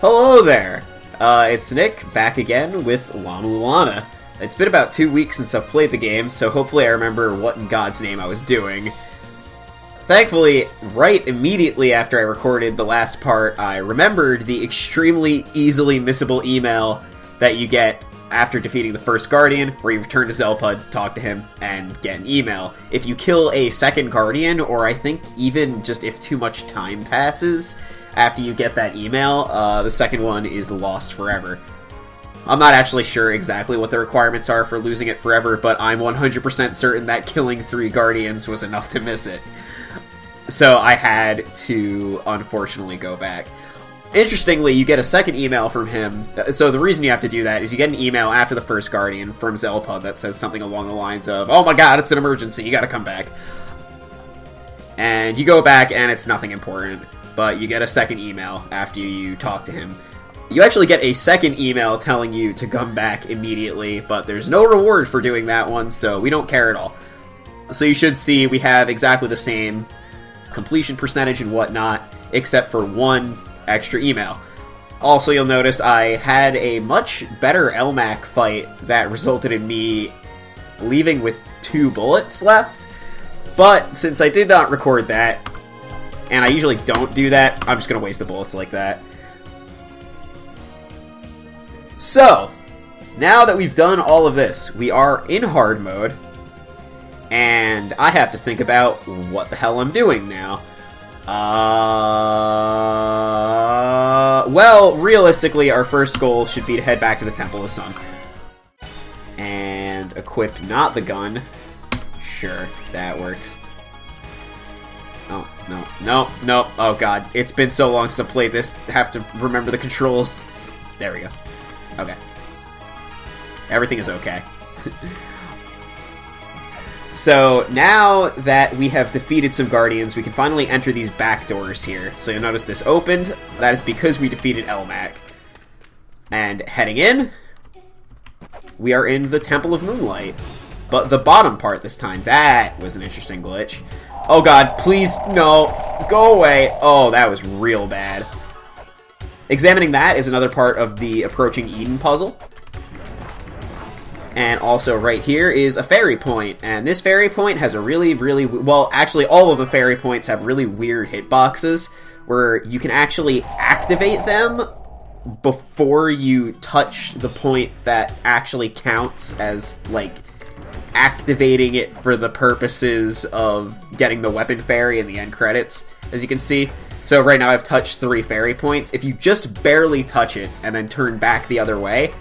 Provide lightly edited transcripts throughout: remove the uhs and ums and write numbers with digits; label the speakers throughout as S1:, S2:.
S1: Hello there! It's Nick, back again with La-Mulana. It's been about 2 weeks since I've played the game, so hopefully I remember what in God's name I was doing. Thankfully, right immediately after I recorded the last part, I remembered the extremely easily missable email that you get after defeating the first Guardian, where you return to Zelpud, talk to him, and get an email. If you kill a second Guardian, or I think even just if too much time passes after you get that email, the second one is lost forever. I'm not actually sure exactly what the requirements are for losing it forever, but I'm 100% certain that killing 3 Guardians was enough to miss it. So I had to, unfortunately, go back. Interestingly, you get a second email from him. So the reason you have to do that is you get an email after the first Guardian from Zelpud that says something along the lines of, "Oh my god, it's an emergency, you gotta come back." And you go back and it's nothing important, but you get a second email after you talk to him. You actually get a second email telling you to come back immediately, but there's no reward for doing that one, so we don't care at all. So you should see we have exactly the same completion percentage and whatnot, except for one extra email. Also, you'll notice I had a much better LMAC fight that resulted in me leaving with 2 bullets left, but since I did not record that, and I usually don't do that, I'm just going to waste the bullets like that. So, now that we've done all of this, we are in hard mode, and I have to think about what the hell I'm doing now. Well, realistically, our first goal should be to head back to the Temple of the Sun. And equip not the gun. Sure, that works. Oh, no. Oh god, it's been so long since I played this. I have to remember the controls. There we go. Okay. Everything is okay. So, now that we have defeated some Guardians, we can finally enter these back doors here. So you'll notice this opened. That is because we defeated Elmac. And heading in, we are in the Temple of Moonlight. But the bottom part this time, that was an interesting glitch. Oh god, please, no, go away. Oh, that was real bad. Examining that is another part of the Approaching Eden puzzle. And also right here is a fairy point, and this fairy point has a really, well, actually all of the fairy points have really weird hitboxes, where you can actually activate them before you touch the point that actually counts as, like, activating it for the purposes of getting the weapon fairy in the end credits, as you can see. So right now I've touched 3 fairy points. If you just barely touch it and then turn back the other way,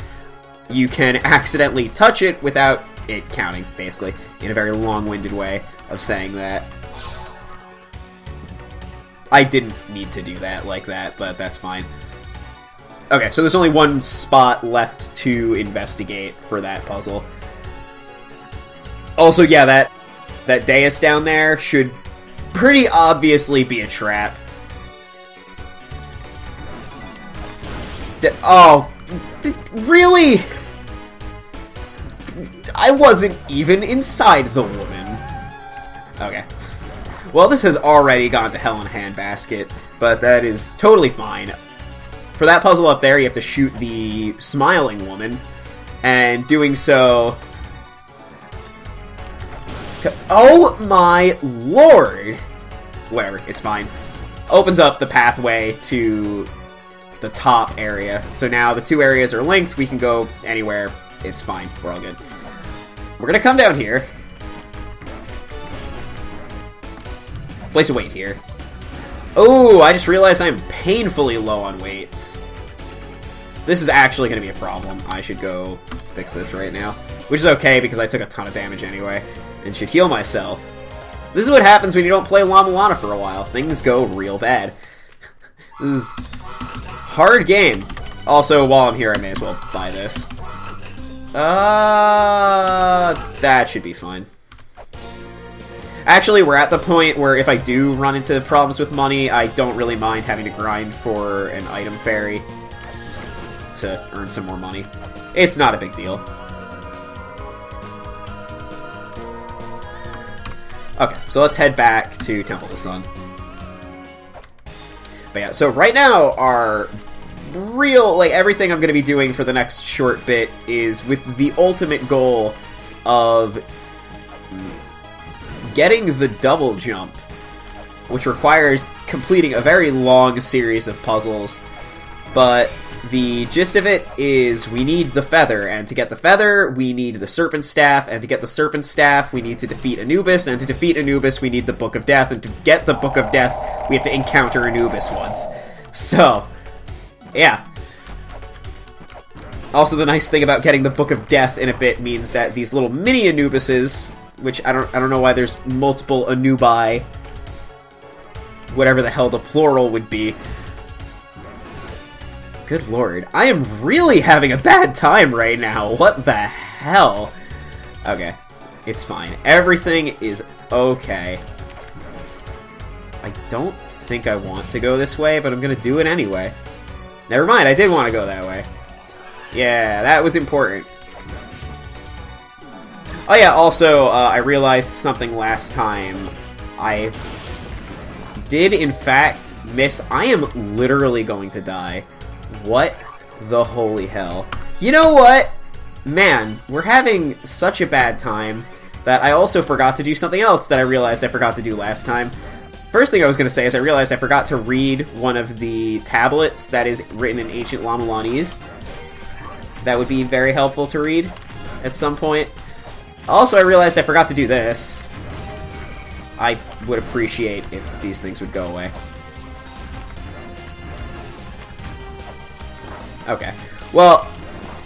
S1: you can accidentally touch it without it counting, basically, in a very long-winded way of saying that. I didn't need to do that like that, but that's fine. Okay, so there's only one spot left to investigate for that puzzle. Also, yeah, that dais down there should pretty obviously be a trap. Oh, really? I wasn't even inside the woman. Okay. Well, this has already gone to hell in a handbasket, but that is totally fine. For that puzzle up there, you have to shoot the smiling woman, and doing so... Oh my lord! Whatever, it's fine. Opens up the pathway to the top area. So now the 2 areas are linked, we can go anywhere, it's fine, we're all good. We're gonna come down here. Place a weight here. Oh, I just realized I'm painfully low on weights. This is actually gonna be a problem. I should go fix this right now. Which is okay, because I took a ton of damage anyway, and should heal myself. This is what happens when you don't play La-Mulana for a while. Things go real bad. This is hard game. Also, while I'm here, I may as well buy this. That should be fine. Actually, we're at the point where if I do run into problems with money, I don't really mind having to grind for an item fairy to earn some more money. It's not a big deal. Okay, so let's head back to Temple of the Sun. But yeah, so right now our real, like, everything I'm going to be doing for the next short bit is with the ultimate goal of getting the double jump, which requires completing a very long series of puzzles. But the gist of it is we need the feather, and to get the feather, we need the serpent staff, and to get the serpent staff, we need to defeat Anubis, and to defeat Anubis, we need the Book of Death, and to get the Book of Death, we have to encounter Anubis once. So, yeah. Also, the nice thing about getting the Book of Death in a bit means that these little mini Anubises, which I don't know why there's multiple Anubi, whatever the hell the plural would be. Good lord, I am really having a bad time right now. What the hell? Okay, it's fine. Everything is okay. I don't think I want to go this way, but I'm gonna do it anyway. Never mind, I did want to go that way. Yeah, that was important. Oh yeah, also, I realized something last time. I did, in fact, miss... I am literally going to die. What the holy hell? You know what? Man, we're having such a bad time that I also forgot to do something else that I realized I forgot to do last time. First thing I was going to say is I realized I forgot to read one of the tablets that is written in ancient La-Mulanese. That would be very helpful to read at some point. Also, I realized I forgot to do this. I would appreciate if these things would go away. Okay. Well,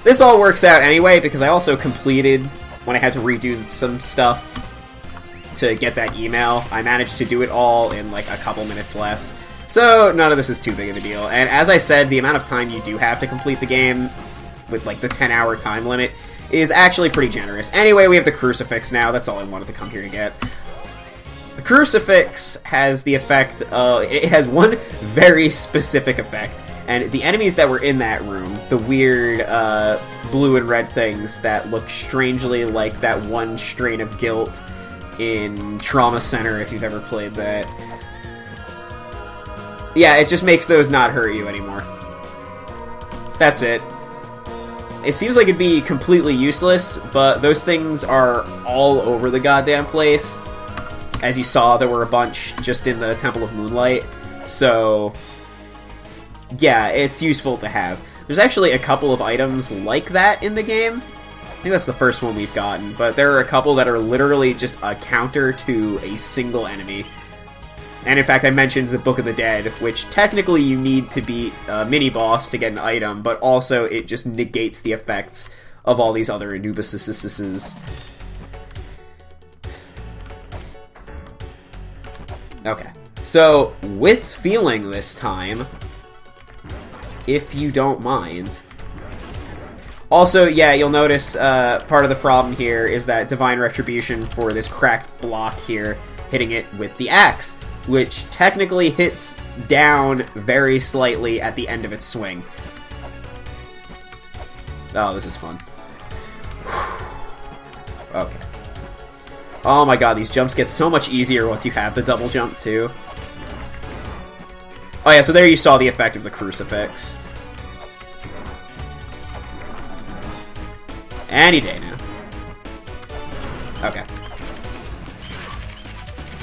S1: this all works out anyway, because I also completed, when I had to redo some stuff to get that email, I managed to do it all in like a couple minutes less. So, none of this is too big of a deal. And as I said, the amount of time you do have to complete the game, with like the 10-hour time limit, is actually pretty generous. Anyway, we have the crucifix now, that's all I wanted to come here to get. The crucifix has the effect, it has one very specific effect. And the enemies that were in that room, the weird blue and red things that look strangely like that one strain of guilt in Trauma Center, if you've ever played that. Yeah, it just makes those not hurt you anymore. That's it. It seems like it'd be completely useless, but those things are all over the goddamn place. As you saw, there were a bunch just in the Temple of Moonlight, so... yeah, it's useful to have. There's actually a couple of items like that in the game. I think that's the first one we've gotten, but there are a couple that are literally just a counter to a single enemy. And in fact, I mentioned the Book of the Dead, which technically you need to beat a mini-boss to get an item, but also it just negates the effects of all these other Anubises. Okay, so with feeling this time... if you don't mind. Also, yeah, you'll notice part of the problem here is that Divine Retribution for this cracked block here, hitting it with the axe, which technically hits down very slightly at the end of its swing. Oh, this is fun. Okay. Oh my god, these jumps get so much easier once you have the double jump, too. Oh yeah, so there you saw the effect of the crucifix. Any day now. Okay.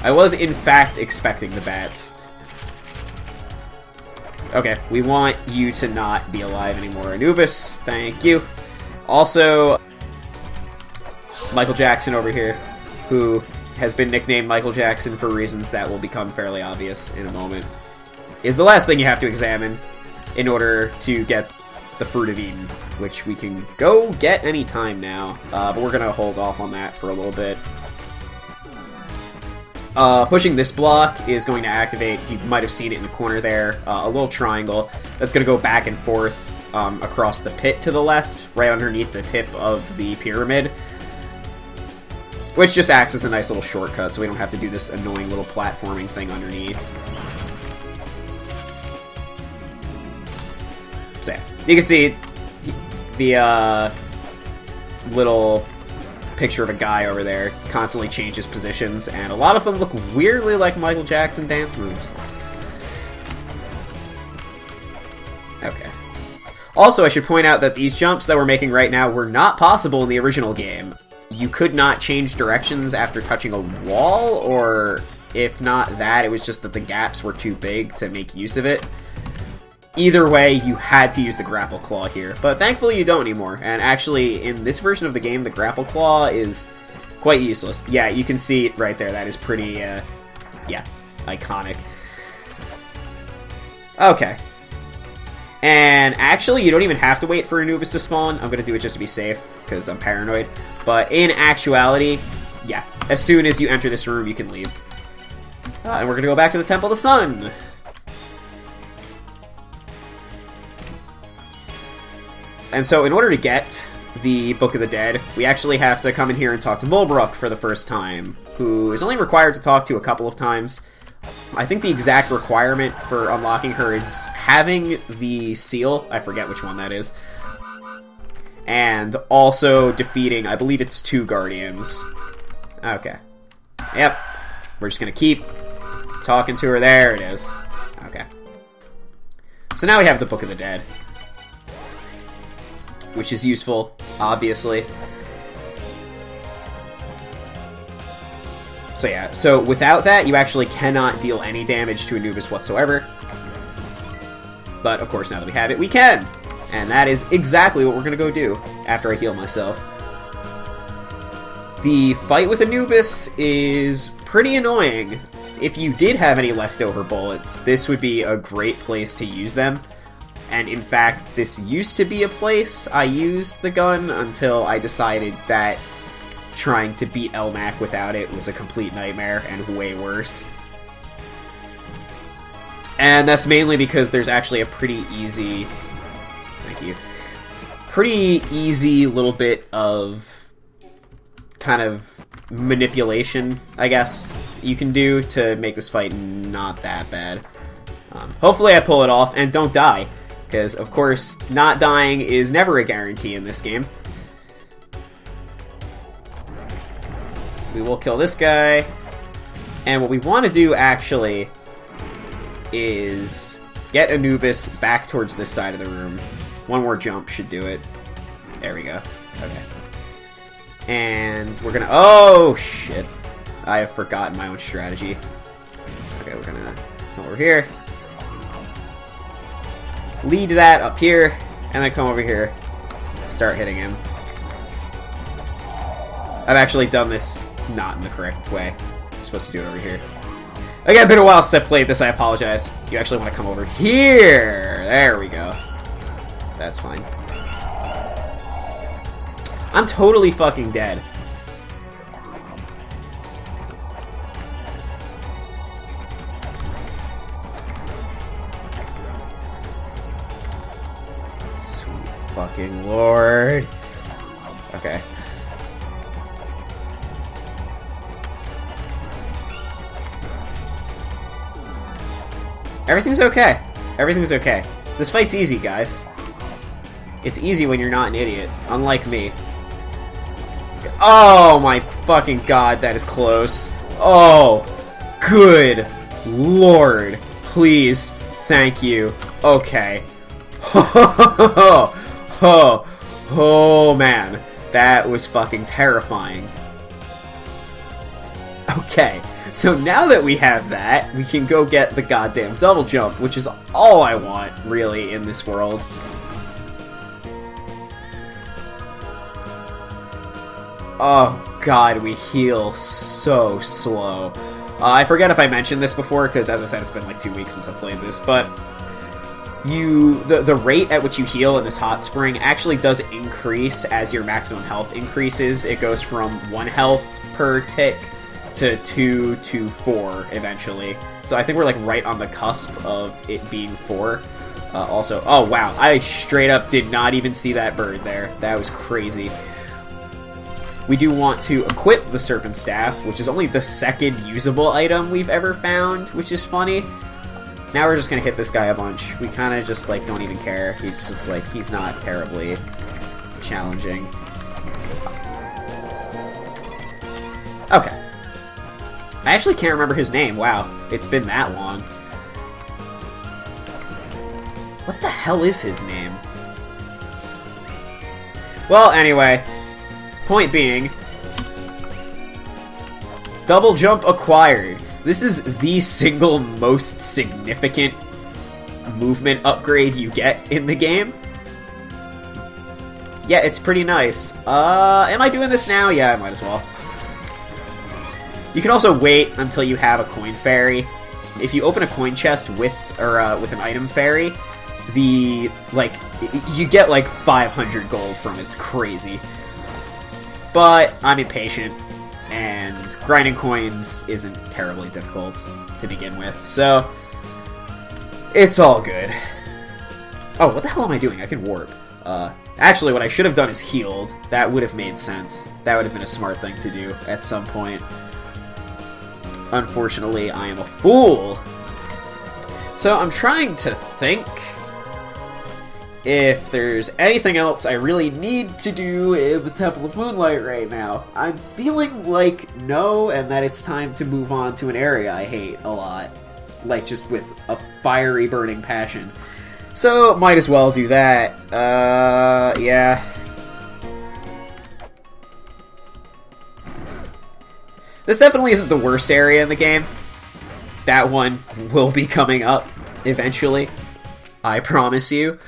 S1: I was, in fact, expecting the bats. Okay, we want you to not be alive anymore. Anubis, thank you. Also, Michael Jackson over here, who has been nicknamed Michael Jackson for reasons that will become fairly obvious in a moment, is the last thing you have to examine in order to get the Fruit of Eden, which we can go get any time now, but we're going to hold off on that for a little bit. Pushing this block is going to activate, you might have seen it in the corner there, a little triangle that's going to go back and forth across the pit to the left, right underneath the tip of the pyramid, which just acts as a nice little shortcut so we don't have to do this annoying little platforming thing underneath. So yeah, you can see the little picture of a guy over there constantly changes positions, and a lot of them look weirdly like Michael Jackson dance moves. Okay. Also, I should point out that these jumps that we're making right now were not possible in the original game. You could not change directions after touching a wall, or if not that, it was just that the gaps were too big to make use of it. Either way, you had to use the grapple claw here, but thankfully you don't anymore. And actually, in this version of the game, the grapple claw is quite useless. Yeah, you can see it right there. That is pretty, yeah, iconic. Okay. And actually, you don't even have to wait for Anubis to spawn. I'm going to do it just to be safe, because I'm paranoid. But in actuality, yeah, as soon as you enter this room, you can leave. And we're going to go back to the Temple of the Sun. And so in order to get the Book of the Dead, we actually have to come in here and talk to Mulbrook for the first time, who is only required to talk to a couple of times. I think the exact requirement for unlocking her is having the seal. I forget which one that is. And also defeating, I believe it's 2 Guardians. Okay. Yep. We're just gonna keep talking to her. There it is. Okay. So now we have the Book of the Dead, which is useful, obviously. So yeah, so without that, you actually cannot deal any damage to Anubis whatsoever. But, of course, now that we have it, we can! And that is exactly what we're gonna go do after I heal myself. The fight with Anubis is pretty annoying. If you did have any leftover bullets, this would be a great place to use them. And in fact, this used to be a place I used the gun until I decided that trying to beat Elmac without it was a complete nightmare and way worse. And that's mainly because there's actually a pretty easy... Thank you. Pretty easy little bit of kind of manipulation, I guess, you can do to make this fight not that bad. Hopefully I pull it off and don't die. Because, of course, not dying is never a guarantee in this game. We will kill this guy. And what we want to do, actually, is get Anubis back towards this side of the room. One more jump should do it. There we go. Okay. And we're gonna... Oh, shit. I have forgotten my own strategy. Okay, we're gonna come over here. Lead that up here, and then come over here. Start hitting him. I've actually done this not in the correct way. I'm supposed to do it over here. Again, it's been a while since I played this, I apologize. You actually want to come over here. There we go. That's fine. I'm totally fucking dead. Sweet fucking lord. Okay. Everything's okay. Everything's okay. This fight's easy, guys. It's easy when you're not an idiot, unlike me. Oh my fucking god, that is close. Oh, good lord. Please, thank you. Okay. Oh man, that was fucking terrifying. Okay. So now that we have that, we can go get the goddamn double jump, which is all I want, really, in this world. Oh god, we heal so slow. I forget if I mentioned this before, because as I said, it's been like 2 weeks since I played this, but the rate at which you heal in this hot spring actually does increase as your maximum health increases. It goes from 1 health per tick to 2 to 4 eventually. So I think we're like right on the cusp of it being 4. Also, oh wow, I straight up did not even see that bird there. That was crazy. We do want to equip the Serpent Staff, which is only the 2nd usable item we've ever found, which is funny. Now we're just gonna hit this guy a bunch. We kind of just like don't even care. He's just like, he's not terribly challenging. Okay. I actually can't remember his name. Wow, it's been that long. What the hell is his name? Well, anyway, point being, double jump acquired. This is the single most significant movement upgrade you get in the game. Yeah, it's pretty nice. Am I doing this now? Yeah, I might as well. You can also wait until you have a coin fairy. If you open a coin chest with an item fairy, you get like 500 gold from it. It's crazy. But I'm impatient, and grinding coins isn't terribly difficult to begin with, so it's all good. Oh, what the hell am I doing? I can warp. Actually, what I should have done is healed. That would have made sense. That would have been a smart thing to do at some point. Unfortunately, I am a fool. So I'm trying to think if there's anything else I really need to do in the Temple of Moonlight right now. I'm feeling like no, and that it's time to move on to an area I hate a lot. Like, just with a fiery burning passion. So, might as well do that. Yeah. This definitely isn't the worst area in the game. That one will be coming up eventually. I promise you.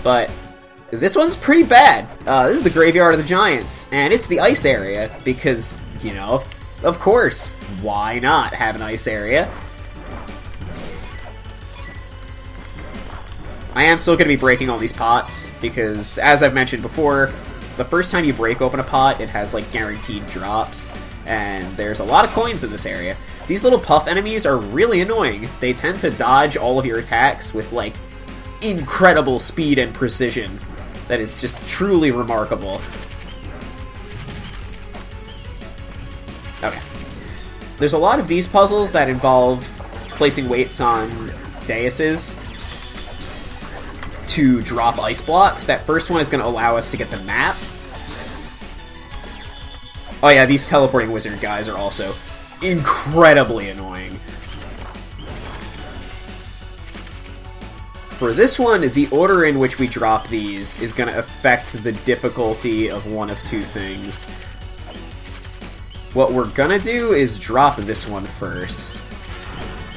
S1: But this one's pretty bad. This is the Graveyard of the Giants, and it's the ice area because, you know, of course, why not have an ice area? I am still going to be breaking all these pots because, as I've mentioned before, the first time you break open a pot, it has, like, guaranteed drops, and there's a lot of coins in this area. These little puff enemies are really annoying. They tend to dodge all of your attacks with, like, incredible speed and precision that is just truly remarkable. Okay. There's a lot of these puzzles that involve placing weights on daises to drop ice blocks. That first one is going to allow us to get the map. Oh yeah, these teleporting wizard guys are also incredibly annoying. For this one, the order in which we drop these is going to affect the difficulty of one of two things. What we're going to do is drop this one first.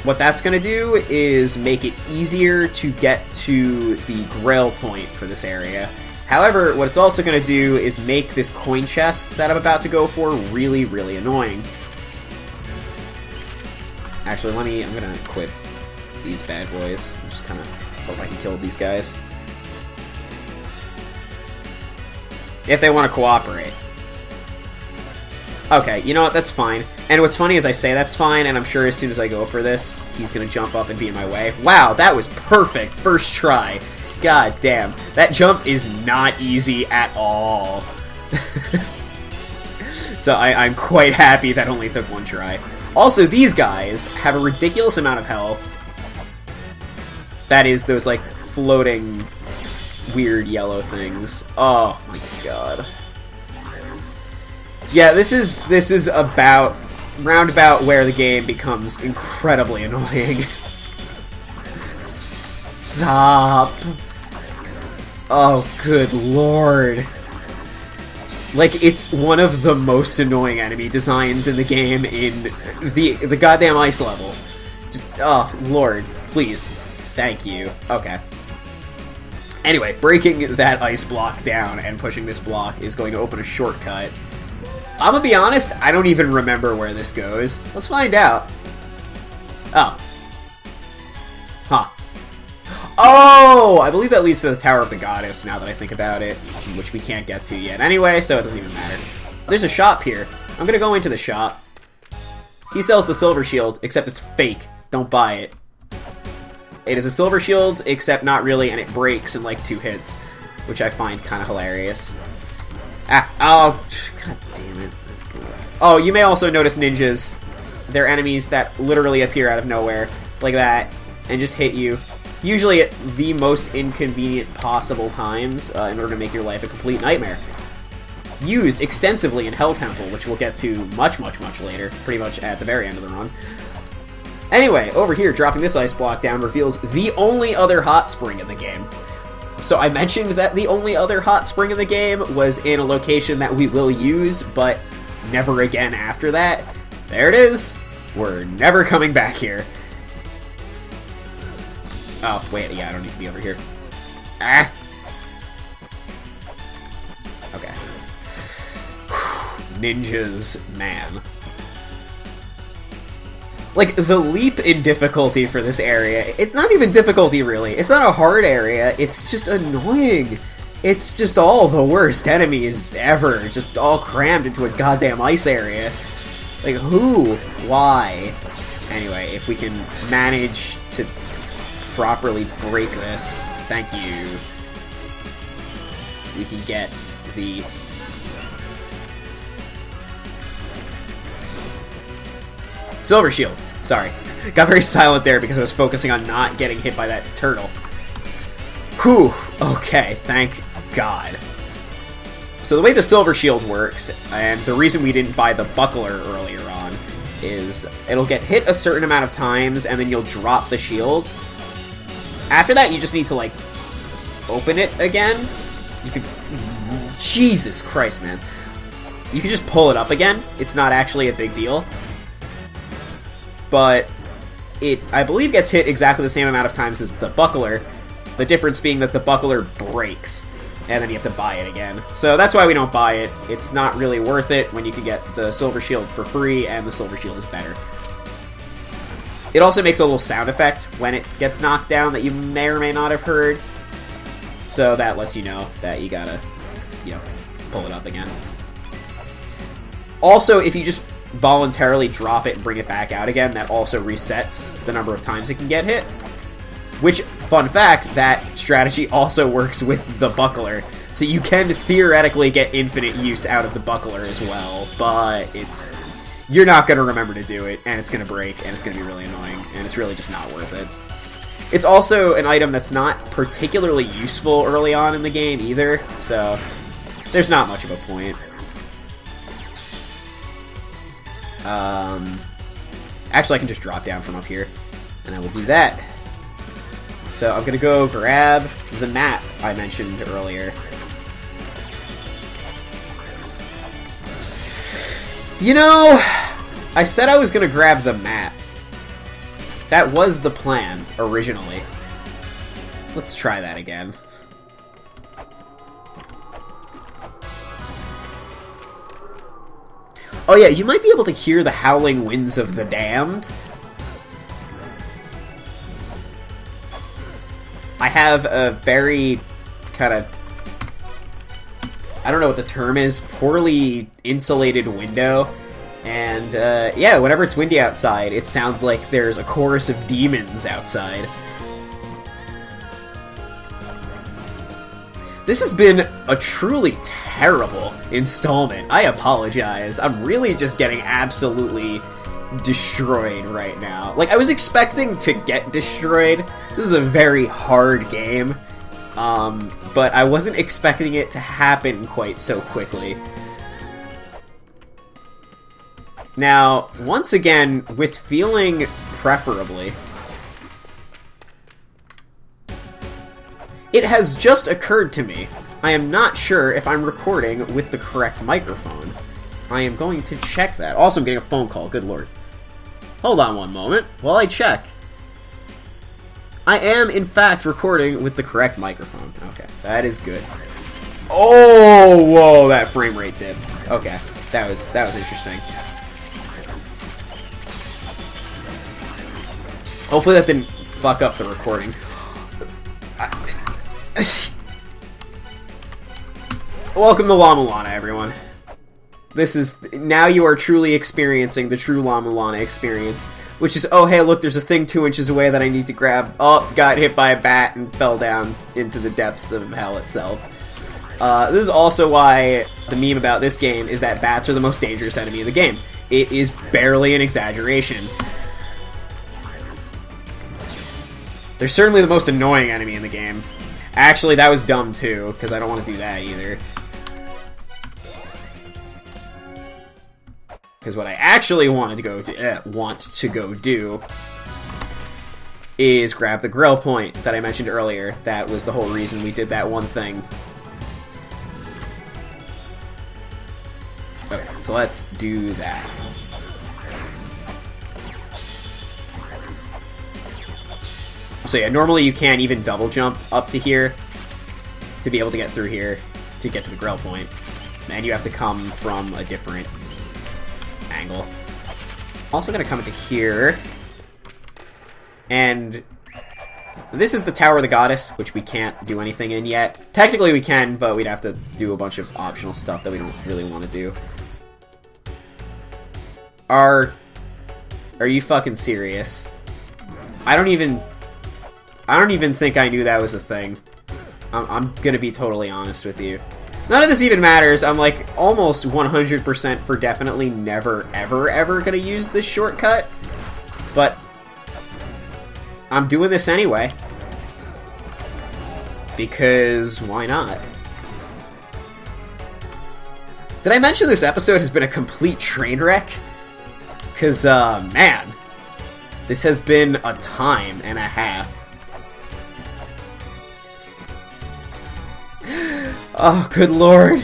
S1: What that's going to do is make it easier to get to the Grail point for this area. However, what it's also going to do is make this coin chest that I'm about to go for really, really annoying. Actually, I'm going to equip these bad boys. I'm just kind of hope I can kill these guys. If they want to cooperate. Okay, you know what, that's fine. And what's funny is I say that's fine, and I'm sure as soon as I go for this, he's gonna jump up and be in my way. Wow, that was perfect! First try. God damn. That jump is not easy at all. So I'm quite happy that only took one try. Also, these guys have a ridiculous amount of health. That is those, like, floating, weird yellow things. Oh my god. Yeah, this is about, roundabout where the game becomes incredibly annoying. Stop. Oh, good lord. Like, it's one of the most annoying enemy designs in the game in the goddamn ice level. Just, oh, lord. Please. Thank you. Okay. Anyway, breaking that ice block down and pushing this block is going to open a shortcut. I'm gonna be honest, I don't even remember where this goes. Let's find out. Oh. Huh. Oh! I believe that leads to the Tower of the Goddess, now that I think about it. Which we can't get to yet anyway, so it doesn't even matter. There's a shop here. I'm gonna go into the shop. He sells the silver shield, except it's fake. Don't buy it. It is a silver shield, except not really, and it breaks in like 2 hits, which I find kind of hilarious. Ah, oh, god damn it. Oh, you may also notice ninjas. They're enemies that literally appear out of nowhere, like that, and just hit you. Usually at the most inconvenient possible times, in order to make your life a complete nightmare. Used extensively in Hell Temple, which we'll get to much, much, much later, pretty much at the very end of the run. Anyway, over here, dropping this ice block down reveals the only other hot spring in the game. So I mentioned that the only other hot spring in the game was in a location that we will use, but never again after that. There it is. We're never coming back here. Oh, wait, yeah, I don't need to be over here. Ah! Okay. Ninjas, man. Like, the leap in difficulty for this area, it's not even difficulty, really. It's not a hard area, it's just annoying. It's just all the worst enemies ever, just all crammed into a goddamn ice area. Like, who? Why? Anyway, if we can manage to properly break this, thank you, we can get the... Silver Shield. Sorry. Got very silent there because I was focusing on not getting hit by that turtle. Whew. Okay, thank God. So the way the Silver Shield works, and the reason we didn't buy the buckler earlier on, is it'll get hit a certain amount of times, and then you'll drop the shield. After that, you just need to, like, open it again. You can... Jesus Christ, man. You can just pull it up again. It's not actually a big deal. But it, I believe, gets hit exactly the same amount of times as the buckler. The difference being that the buckler breaks, and then you have to buy it again. So that's why we don't buy it. It's not really worth it when you can get the Silver Shield for free, and the Silver Shield is better. It also makes a little sound effect when it gets knocked down that you may or may not have heard. So that lets you know that you gotta, you know, pull it up again. Also, if you just voluntarily drop it and bring it back out again, that also resets the number of times it can get hit. Which, fun fact, that strategy also works with the buckler. So you can theoretically get infinite use out of the buckler as well, but it's... You're not going to remember to do it, and it's going to break, and it's going to be really annoying, and it's really just not worth it. It's also an item that's not particularly useful early on in the game either, so there's not much of a point. Actually, I can just drop down from up here, and I will do that. So I'm gonna go grab the map I mentioned earlier. You know, I said I was gonna grab the map. That was the plan, originally. Let's try that again. Oh yeah, you might be able to hear the howling winds of the damned. I have a very kind of, I don't know what the term is, poorly insulated window. And yeah, whenever it's windy outside, it sounds like there's a chorus of demons outside. This has been a truly terrible installment. I apologize. I'm really just getting absolutely destroyed right now. Like, I was expecting to get destroyed. This is a very hard game. But I wasn't expecting it to happen quite so quickly. Now, once again, with feeling preferably, it has just occurred to me, I am not sure if I'm recording with the correct microphone. I am going to check that. Also, I'm getting a phone call, good lord. Hold on one moment while I check. I am, in fact, recording with the correct microphone. Okay, that is good. Oh, whoa, that frame rate dip. Okay, that was interesting. Hopefully that didn't fuck up the recording. Welcome to La-Mulana, everyone. This is... Now you are truly experiencing the true La-Mulana experience. Which is, oh hey, look, there's a thing 2 inches away that I need to grab. Oh, got hit by a bat and fell down into the depths of hell itself. This is also why the meme about this game is that bats are the most dangerous enemy in the game. It is barely an exaggeration. They're certainly the most annoying enemy in the game. Actually, that was dumb too, because I don't want to do that either. Because what I actually wanted to go do, is grab the grill point that I mentioned earlier. That was the whole reason we did that one thing. Okay, so let's do that. So yeah, normally you can't even double jump up to here to be able to get through here to get to the grill point. And you have to come from a different angle. Also gonna come into here. And this is the Tower of the Goddess, which we can't do anything in yet. Technically we can, but we'd have to do a bunch of optional stuff that we don't really want to do. Are you fucking serious? I don't even think I knew that was a thing. I'm gonna be totally honest with you. None of this even matters. I'm like almost 100% for definitely never, ever, ever gonna use this shortcut. But I'm doing this anyway. Because why not? Did I mention this episode has been a complete train wreck? Because, man, this has been a time and a half. Oh, good lord.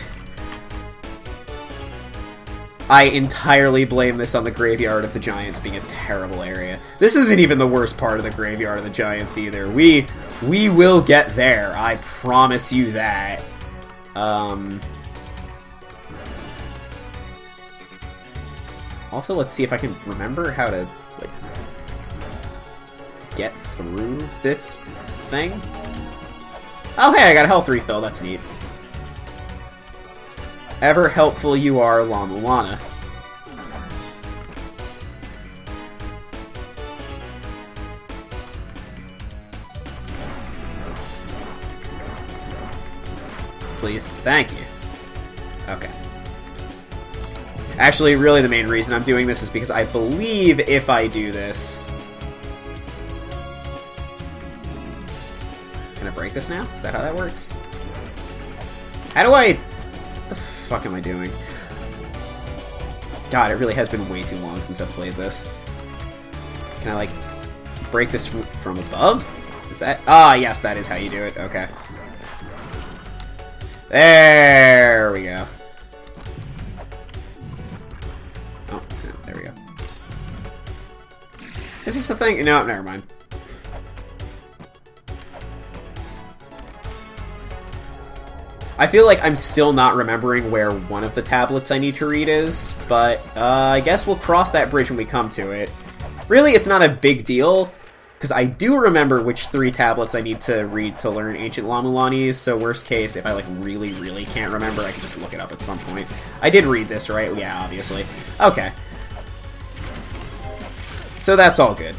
S1: I entirely blame this on the Graveyard of the Giants being a terrible area. This isn't even the worst part of the Graveyard of the Giants either. We will get there. I promise you that. Also, let's see if I can remember how to, like, get through this thing. Oh, hey, I got a health refill. That's neat. Ever helpful you are, La-Mulana. Please. Thank you. Okay. Actually, really the main reason I'm doing this is because I believe if I do this... Can I break this now? Is that how that works? How do I... What the fuck am I doing? God, it really has been way too long since I've played this. Can I, like, break this from above? Is that... Ah, yes, that is how you do it. Okay. There we go. Oh, there we go. Is this the thing? No, never mind. I feel like I'm still not remembering where one of the tablets I need to read is, but I guess we'll cross that bridge when we come to it. Really, it's not a big deal, because I do remember which 3 tablets I need to read to learn Ancient La-Mulanis, so worst case, if I like really, really can't remember, I can just look it up at some point. I did read this, right? Yeah, obviously. Okay. So that's all good.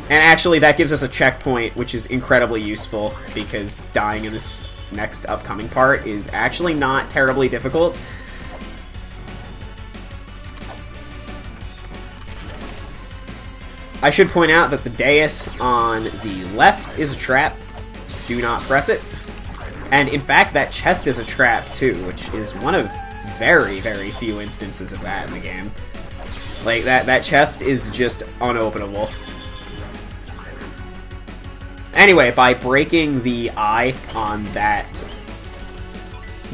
S1: And actually, that gives us a checkpoint, which is incredibly useful, because dying in this next upcoming part is actually not terribly difficult. I should point out that the dais on the left is a trap. Do not press it. And in fact, that chest is a trap too, which is one of very, very few instances of that in the game. Like, that chest is just unopenable. Anyway, by breaking the eye on that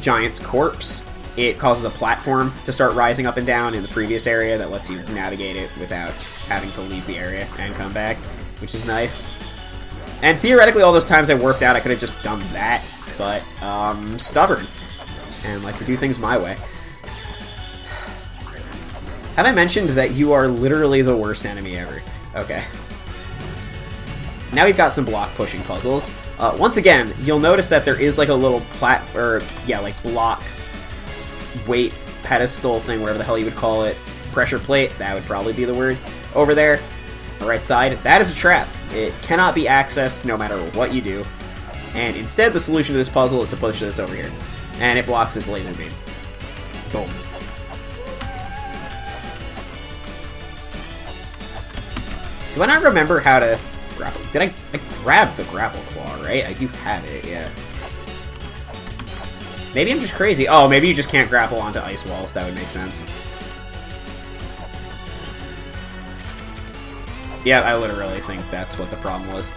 S1: giant's corpse, it causes a platform to start rising up and down in the previous area that lets you navigate it without having to leave the area and come back, which is nice. And theoretically, all those times I warped out, I could have just done that, but I'm stubborn and like to do things my way. Have I mentioned that you are literally the worst enemy ever? Okay. Now we've got some block pushing puzzles. Once again, you'll notice that there is like a little block weight pedestal thing, whatever the hell you would call it. Pressure plate, that would probably be the word. Over there, on the right side, that is a trap. It cannot be accessed no matter what you do. And instead, the solution to this puzzle is to push this over here. And it blocks this laser beam. Boom. Do I not remember how to grapple? Did I grab the grapple claw, right? I do have it, yeah. Maybe I'm just crazy. Oh, maybe you just can't grapple onto ice walls. That would make sense. Yeah, I literally think that's what the problem was.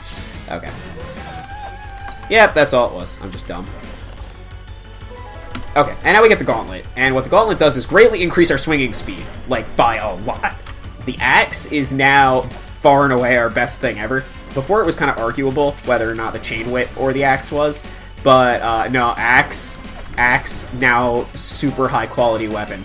S1: Okay. Yep, that's all it was. I'm just dumb. Okay, and now we get the Gauntlet. And what the Gauntlet does is greatly increase our swinging speed. Like, by a lot. The Axe is now far and away our best thing ever. Before it was kind of arguable whether or not the Chain Whip or the Axe was. But, no, Axe, now super high quality weapon.